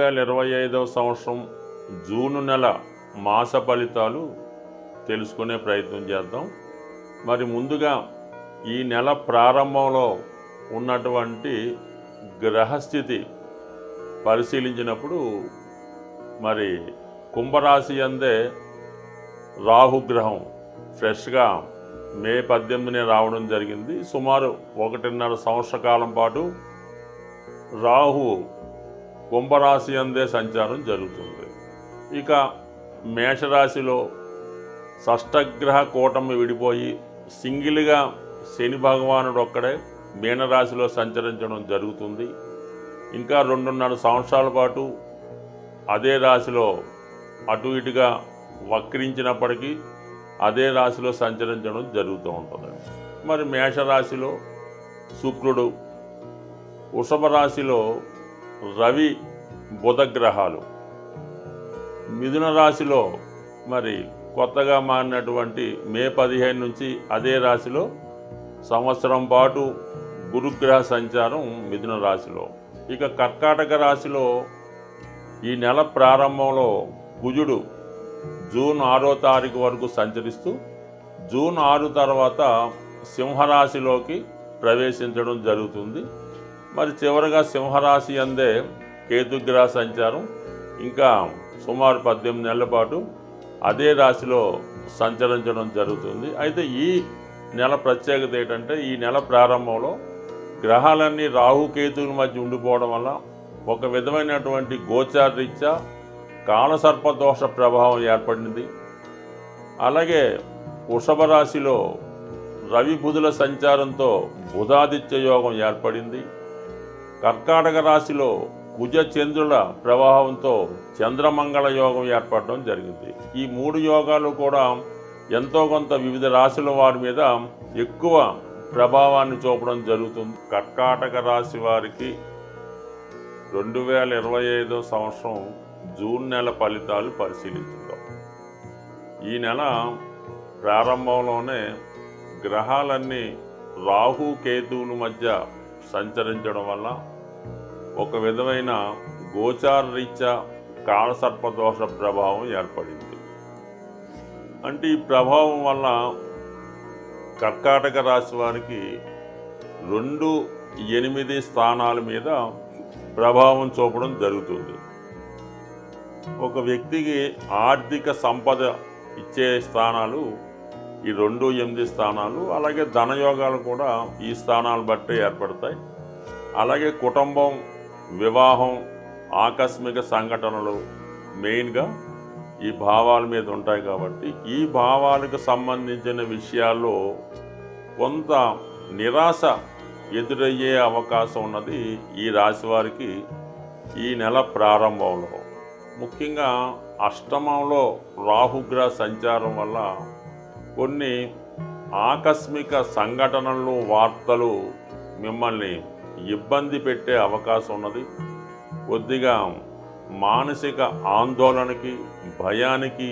2025 సంవత్సరం జూన్ నెల మాస ఫలితాలు తెలుసుకునే ప్రయత్నం చేద్దాం. మరి ముందుగా ఈ నెల ప్రారంభంలో ఉన్నటువంటి గ్రహస్థితి పరిశీలించినప్పుడు మరి కుంభరాశి అందే రాహుగ్రహం ఫ్రెష్గా మే 18నే రావడం జరిగింది. సుమారు 1.5 సంవత్సర కాలం పాటు రాహు కుంభరాశి అందే సంచారం జరుగుతుంది. ఇక మేషరాశిలో షష్టగ్రహ కూటమి విడిపోయి సింగిల్గా శని భగవానుడు ఒక్కడే మీనరాశిలో సంచరించడం జరుగుతుంది. ఇంకా 2.5 సంవత్సరాల పాటు అదే రాశిలో అటు ఇటుగా వక్రించినప్పటికీ అదే రాశిలో సంచరించడం జరుగుతూ ఉంటుంది. మరి మేషరాశిలో శుక్రుడు, వృషభ రాశిలో రవి బుధ గ్రహాలు, మిథున రాశిలో మరి కొత్తగా మారినటువంటి మే 15 నుంచి అదే రాశిలో సంవత్సరం పాటు గురుగ్రహ సంచారం మిథున రాశిలో. ఇక కర్కాటక రాశిలో ఈ నెల ప్రారంభంలో కుజుడు జూన్ 6వ తారీఖు వరకు సంచరిస్తూ జూన్ 6 తర్వాత సింహరాశిలోకి ప్రవేశించడం జరుగుతుంది. మరి చివరగా సింహరాశి అందే కేతుగ్రహ సంచారం ఇంకా సుమారు 18 నెలల పాటు అదే రాశిలో సంచరించడం జరుగుతుంది. అయితే ఈ నెల ప్రత్యేకత ఏంటంటే ఈ నెల ప్రారంభంలో గ్రహాలన్నీ రాహుకేతువుల మధ్య ఉండిపోవడం వల్ల ఒక విధమైనటువంటి గోచారరీత్యా కాలసర్పదోష ప్రభావం ఏర్పడింది. అలాగే వృషభ రాశిలో రవి బుధుల సంచారంతో బుధాదిత్య యోగం ఏర్పడింది. కర్కాటక రాశిలో కుజ చంద్రుల ప్రభావంతో చంద్రమంగళ యోగం ఏర్పడడం జరిగింది. ఈ 3 యోగాలు కూడా ఎంతో కొంత వివిధ రాశుల వారి మీద ఎక్కువ ప్రభావాన్ని చూపడం జరుగుతుంది. కర్కాటక రాశి వారికి 2025 సంవత్సరం జూన్ నెల ఫలితాలు పరిశీలించుదాం. ఈ నెల ప్రారంభంలోనే గ్రహాలన్నీ రాహు కేతువుల మధ్య సంచరించడం వల్ల ఒక విధమైన గోచార రీత్యా కాలసర్పదోష ప్రభావం ఏర్పడింది. అంటే ఈ ప్రభావం వల్ల కర్కాటక రాశి వారికి 2, 8 స్థానాల మీద ప్రభావం చూపడం జరుగుతుంది. ఒక వ్యక్తికి ఆర్థిక సంపద ఇచ్చే స్థానాలు ఈ 2, 8 స్థానాలు, అలాగే ధనయోగాలు కూడా ఈ స్థానాలు బట్టే ఏర్పడతాయి. అలాగే కుటుంబం, వివాహం, ఆకస్మిక సంఘటనలు మెయిన్గా ఈ భావాల మీద ఉంటాయి. కాబట్టి ఈ భావాలకు సంబంధించిన విషయాల్లో కొంత నిరాశ ఎదురయ్యే అవకాశం ఉన్నది ఈ రాశి వారికి ఈ నెల ప్రారంభంలో. ముఖ్యంగా అష్టమంలో రాహుగ్రహ సంచారం వల్ల కొన్ని ఆకస్మిక సంఘటనలు, వార్తలు మిమ్మల్ని ఇబ్బంది పెట్టే అవకాశం ఉన్నది. కొద్దిగా మానసిక ఆందోళనకి, భయానికి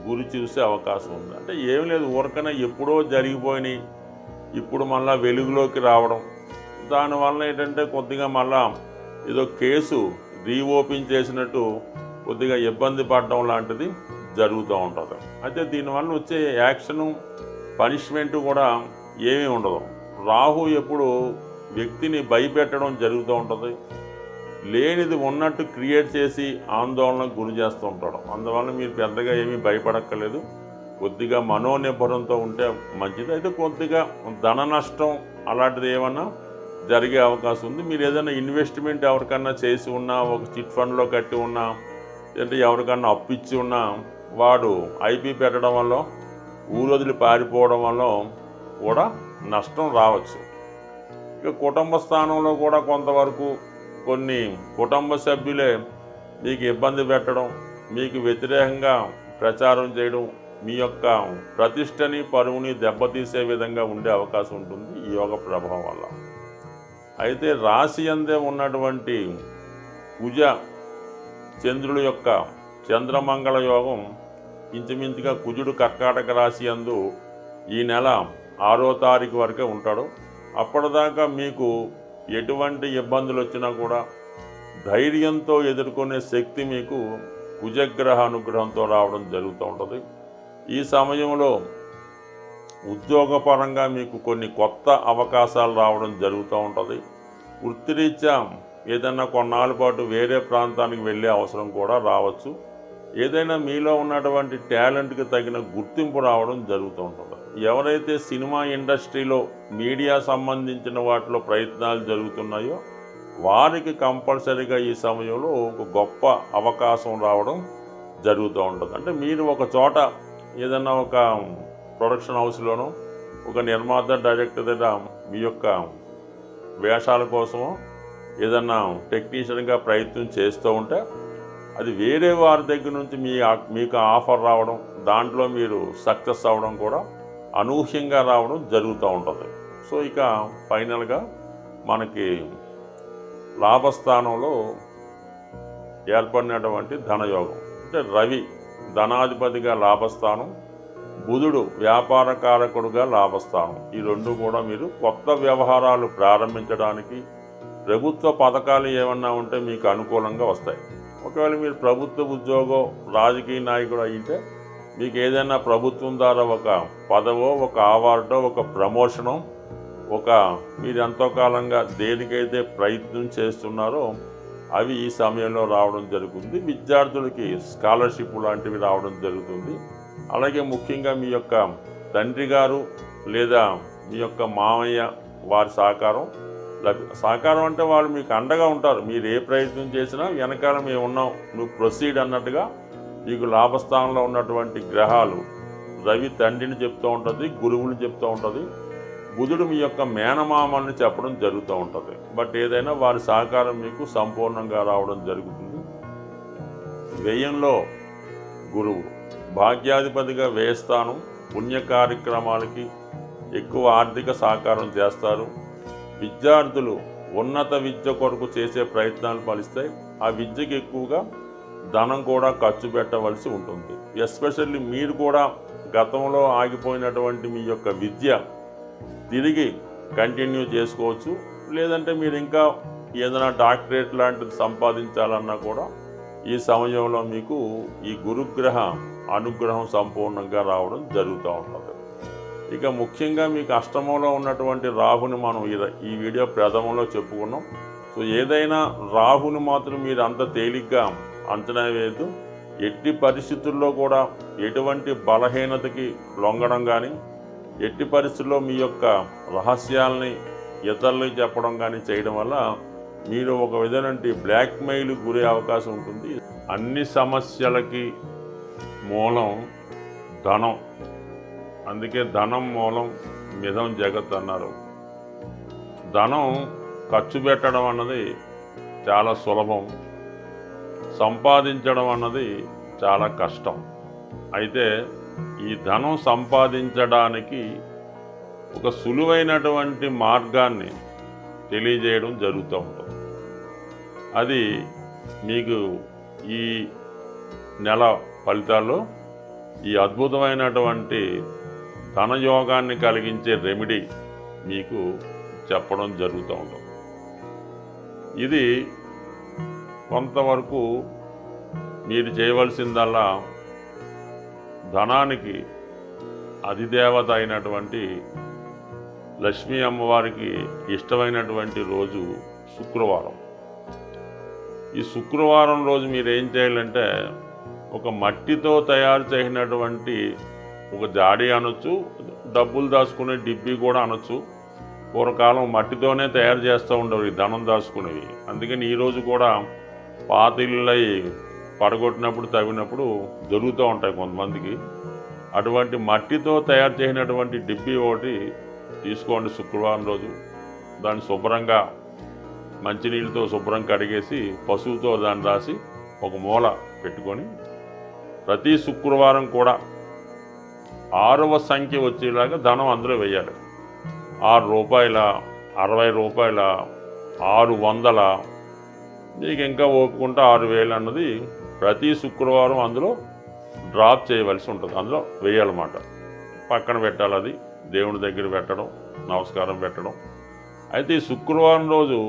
గురి చూసే అవకాశం ఉంది. అంటే ఏమి లేదు, ఊరకనే ఎప్పుడో జరిగిపోయినాయి ఇప్పుడు మళ్ళా వెలుగులోకి రావడం, దానివల్ల ఏంటంటే కొద్దిగా మళ్ళా ఏదో కేసు రీఓపెన్ చేసినట్టు కొద్దిగా ఇబ్బంది పడడం లాంటిది జరుగుతూ ఉంటుంది. అయితే దీనివల్ల వచ్చే యాక్షను, పనిష్మెంటు కూడా ఏమీ ఉండదు. రాహు ఎప్పుడు వ్యక్తిని భయపెట్టడం జరుగుతూ ఉంటుంది, లేనిది ఉన్నట్టు క్రియేట్ చేసి ఆందోళనకు గురి చేస్తూ ఉంటాడు. అందువల్ల మీరు పెద్దగా ఏమీ భయపడక్కర్లేదు, కొద్దిగా మనోనిర్భరంతో ఉంటే మంచిది. అయితే కొద్దిగా ధన నష్టం అలాంటిది ఏమన్నా జరిగే అవకాశం ఉంది. మీరు ఏదైనా ఇన్వెస్ట్మెంట్ ఎవరికన్నా చేసి ఉన్నా, ఒక చిట్ ఫండ్లో కట్టి ఉన్నా, అంటే ఎవరికన్నా అప్పిచ్చి ఉన్నా, వాడు ఐపీ పెట్టడం వల్ల, ఊరొదిలి పారిపోవడం వల్ల కూడా నష్టం రావచ్చు. ఇక కుటుంబ స్థానంలో కూడా కొంతవరకు కొన్ని కుటుంబ సభ్యులే మీకు ఇబ్బంది పెట్టడం, మీకు వ్యతిరేకంగా ప్రచారం చేయడం, మీ యొక్క ప్రతిష్టని, పరువుని దెబ్బతీసే విధంగా ఉండే అవకాశం ఉంటుంది ఈ యోగ ప్రభావం వల్ల. అయితే రాశి అందే ఉన్నటువంటి కుజ చంద్రుల యొక్క చంద్రమంగళ యోగం ఇంచుమించుగా కుజుడు కర్కాటక రాశి అందు ఈ నెల 6వ తారీఖు వరకే ఉంటాడు. అప్పటిదాకా మీకు ఎటువంటి ఇబ్బందులు వచ్చినా కూడా ధైర్యంతో ఎదుర్కొనే శక్తి మీకు కుజగ్రహ అనుగ్రహంతో రావడం జరుగుతూ ఉంటుంది. ఈ సమయంలో ఉద్యోగపరంగా మీకు కొన్ని కొత్త అవకాశాలు రావడం జరుగుతూ ఉంటుంది. వృత్తిరీత్యా ఏదైనా కొన్నాళ్ళ పాటు వేరే ప్రాంతానికి వెళ్ళే అవసరం కూడా రావచ్చు. ఏదైనా మీలో ఉన్నటువంటి టాలెంట్కి తగిన గుర్తింపు రావడం జరుగుతూ ఉంటుంది. ఎవరైతే సినిమా ఇండస్ట్రీలో మీడియా సంబంధించిన వాటిలో ప్రయత్నాలు జరుగుతున్నాయో వారికి కంపల్సరీగా ఈ సమయంలో ఒక గొప్ప అవకాశం రావడం జరుగుతూ ఉంటుంది. అంటే మీరు ఒక చోట ఏదైనా ఒక ప్రొడక్షన్ హౌస్లోనో ఒక నిర్మాత డైరెక్టర్ దగ్గర మీ యొక్క వేషాల కోసమో ఏదన్నా టెక్నీషియన్గా ప్రయత్నం చేస్తూ ఉంటే అది వేరే వారి దగ్గర నుంచి మీకు ఆఫర్ రావడం, దాంట్లో మీరు సక్సెస్ అవ్వడం కూడా అనూహ్యంగా రావడం జరుగుతూ ఉంటుంది. సో ఇక ఫైనల్గా మనకి లాభస్థానంలో ఏర్పడినటువంటి ధనయోగం అంటే రవి ధనాధిపతిగా లాభస్థానం, బుధుడు వ్యాపార కారకుడుగా లాభస్థానం. ఈ రెండు కూడా మీరు కొత్త వ్యవహారాలు ప్రారంభించడానికి, ప్రభుత్వ పథకాలు ఏమన్నా ఉంటే మీకు అనుకూలంగా వస్తాయి. ఒకవేళ మీరు ప్రభుత్వ ఉద్యోగం రాజకీయ నాయకుడు అయితే మీకు ఏదైనా ప్రభుత్వం ద్వారా ఒక పదవో ఒక అవార్డో ఒక ప్రమోషనో మీరు ఎంతో కాలంగా దేనికైతే ప్రయత్నం చేస్తున్నారో అవి ఈ సమయంలో రావడం జరుగుతుంది. విద్యార్థులకి స్కాలర్షిప్ లాంటివి రావడం జరుగుతుంది. అలాగే ముఖ్యంగా మీ యొక్క తండ్రి గారు లేదా మీ యొక్క మామయ్య వారి సహకారం అంటే వాళ్ళు మీకు అండగా ఉంటారు. మీరు ఏ ప్రయత్నం చేసినా వెనకాల మేము ఉన్నాం, నువ్వు ప్రొసీడ్ అన్నట్టుగా మీకు లాభస్థానంలో ఉన్నటువంటి గ్రహాలు రవి తండ్రిని చెప్తూ ఉంటుంది, గురువులు చెప్తూ ఉంటుంది, బుధుడు మీ యొక్క మేనమామల్ని చెప్పడం జరుగుతూ ఉంటుంది. బట్ ఏదైనా వారి సహకారం మీకు సంపూర్ణంగా రావడం జరుగుతుంది. వ్యయంలో గురువు భాగ్యాధిపతిగా వ్యయస్థానం, పుణ్య కార్యక్రమాలకి ఎక్కువ ఆర్థిక సహకారం చేస్తారు. విద్యార్థులు ఉన్నత విద్య కొరకు చేసే ప్రయత్నాలు ఫలిస్తాయి. ఆ విద్యకి ఎక్కువగా ధనం కూడా ఖర్చు పెట్టవలసి ఉంటుంది. ఎస్పెషల్లీ మీరు కూడా గతంలో ఆగిపోయినటువంటి మీ యొక్క విద్య తిరిగి కంటిన్యూ చేసుకోవచ్చు. లేదంటే మీరు ఇంకా ఏదైనా డాక్టరేట్ లాంటిది సంపాదించాలన్నా కూడా ఈ సమయంలో మీకు ఈ గురుగ్రహ అనుగ్రహం సంపూర్ణంగా రావడం జరుగుతూ ఉంటుంది. ఇక ముఖ్యంగా మీకు అష్టమంలో ఉన్నటువంటి రాహుని మనం ఈ వీడియో ప్రథమంలో చెప్పుకున్నాం. సో ఏదైనా రాహుని మాత్రం మీరు అంత తేలిగ్గా అంచనా వేయద్దు. ఎట్టి పరిస్థితుల్లో కూడా ఎటువంటి బలహీనతకి లొంగడం కానీ, ఎట్టి పరిస్థితుల్లో మీ యొక్క రహస్యాలని ఇతరులకు చెప్పడం కానీ చేయడం వల్ల మీరు ఒక విధమైన బ్లాక్మెయిల్ గురే అవకాశం ఉంటుంది. అన్ని సమస్యలకి మూలం ధనం. అందుకే ధనం మూలం మిదం జగత్ అన్నారు. ధనం ఖర్చు పెట్టడం అన్నది చాలా సులభం, సంపాదించడం అన్నది చాలా కష్టం. అయితే ఈ ధనం సంపాదించడానికి ఒక సులువైనటువంటి మార్గాన్ని తెలియజేయడం జరుగుతూ ఉంటుంది. అది మీకు ఈ నెల ఫలితాల్లో ఈ అద్భుతమైనటువంటి ధనయోగాన్ని కలిగించే రెమెడీ మీకు చెప్పడం జరుగుతూ ఉంటుంది. ఇది కొంతవరకు మీరు చేయవలసిందల్లా ధనానికి అధిదేవత అయినటువంటి లక్ష్మీ అమ్మవారికి ఇష్టమైనటువంటి రోజు శుక్రవారం. ఈ శుక్రవారం రోజు మీరు ఏం చేయాలంటే ఒక మట్టితో తయారు చేసినటువంటి ఒక జాడీ అనొచ్చు, డబ్బులు దాచుకునే డిబ్బీ కూడా అనొచ్చు. పూర్వకాలం మట్టితోనే తయారు చేస్తూ ఉండేవి ధనం దాచుకునేవి. అందుకని ఈరోజు కూడా పాత ఇళ్ళై పడగొట్టినప్పుడు తవ్వినప్పుడు దొరుకుతూ ఉంటాయి కొంతమందికి. అటువంటి మట్టితో తయారు చేసినటువంటి డిబ్బీ ఒకటి తీసుకోండి శుక్రవారం రోజు. దాన్ని శుభ్రంగా మంచినీళ్ళతో శుభ్రం కడిగేసి పసుపుతో దాన్ని రాసి ఒక మూల పెట్టుకొని ప్రతి శుక్రవారం కూడా 6వ సంఖ్య వచ్చేలాగా ధనం అందులో వేయాలి. 6 రూపాయల, 60 రూపాయల, 600, మీకు ఇంకా ఓపుకుంటే 6000 అన్నది ప్రతి శుక్రవారం అందులో డ్రాప్ చేయవలసి ఉంటుంది. అందులో వేయాలన్నమాట. పక్కన పెట్టాలి. అది దేవుని దగ్గర పెట్టడం, నమస్కారం పెట్టడం. అయితే ఈ శుక్రవారం రోజు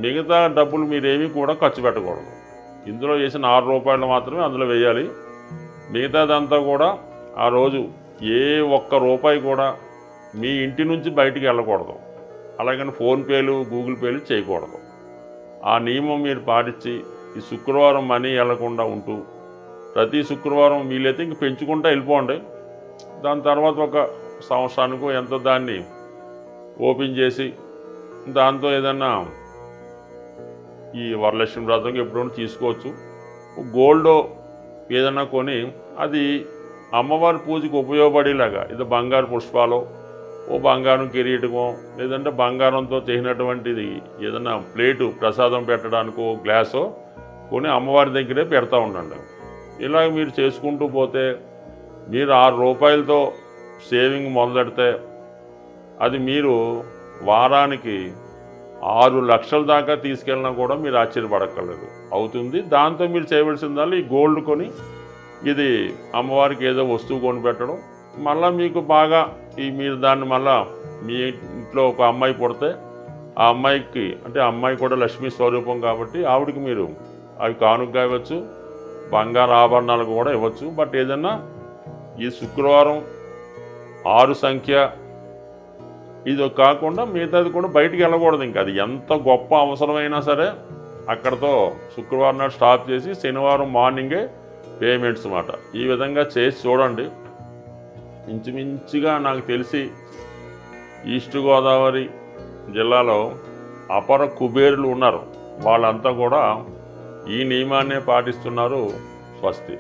మిగతా డబ్బులు మీరేమీ కూడా ఖర్చు పెట్టకూడదు. ఇందులో వేసిన ₹6 మాత్రమే అందులో వేయాలి. మిగతాదంతా కూడా ఆ రోజు ఏ ఒక్క రూపాయి కూడా మీ ఇంటి నుంచి బయటికి వెళ్ళకూడదు. అలాగని ఫోన్పేలు, గూగుల్ పేలు చేయకూడదు. ఆ నియమం మీరు పాటించి ఈ శుక్రవారం మనీ వెళ్లకుండా ఉంటూ ప్రతి శుక్రవారం వీలైతే ఇంక పెంచుకుంటూ వెళ్ళిపోండి. దాని తర్వాత ఒక సంవత్సరానికో ఎంతో దాన్ని ఓపెన్ చేసి దాంతో ఏదన్నా ఈ వరలక్ష్మి వ్రతం ఎప్పుడైనా తీసుకోవచ్చు. గోల్డ్ ఏదన్నా కొని అది అమ్మవారి పూజకి ఉపయోగపడేలాగా, ఇది బంగారు పుష్పాలు, ఓ బంగారం కిరీటమో, లేదంటే బంగారంతో చేసినటువంటిది ఏదైనా ప్లేటు ప్రసాదం పెట్టడానికో గ్లాసో కొని అమ్మవారి దగ్గరే పెడతా ఉండండి. ఇలాగ మీరు చేసుకుంటూ పోతే మీరు ₹6 సేవింగ్ మొదలెడితే అది మీరు వారానికి 6 లక్షల దాకా తీసుకెళ్ళినా కూడా మీరు ఆశ్చర్యపడక్కర్లేదు, అవుతుంది. దాంతో మీరు చేయవలసిందల్లా ఈ గోల్డ్ కొని ఇది అమ్మవారికి ఏదో వస్తువు కొని పెట్టడం. మళ్ళీ మీకు బాగా మీరు దాన్ని మళ్ళా మీ ఇంట్లో ఒక అమ్మాయి పుడితే ఆ అమ్మాయికి, అంటే అమ్మాయి కూడా లక్ష్మీ స్వరూపం కాబట్టి ఆవిడకి మీరు అవి కానుకగా ఇవ్వచ్చు, బంగారు ఆభరణాలు కూడా ఇవ్వచ్చు. బట్ ఏదన్నా ఈ శుక్రవారం 6 సంఖ్య ఇది కాకుండా మిగతాది కూడా బయటికి వెళ్ళకూడదు. ఇంకా అది ఎంత గొప్ప అవసరమైనా సరే అక్కడతో శుక్రవారం నాడు స్టాప్ చేసి శనివారం మార్నింగే పేమెంట్స్ అన్నమాట. ఈ విధంగా చేసి చూడండి. ఇంచుమించుగా నాకు తెలిసి ఈస్ట్ గోదావరి జిల్లాలో అపర కుబేరులు ఉన్నారు, వాళ్ళంతా కూడా ఈ నియమాన్నే పాటిస్తున్నారు. స్వస్తి.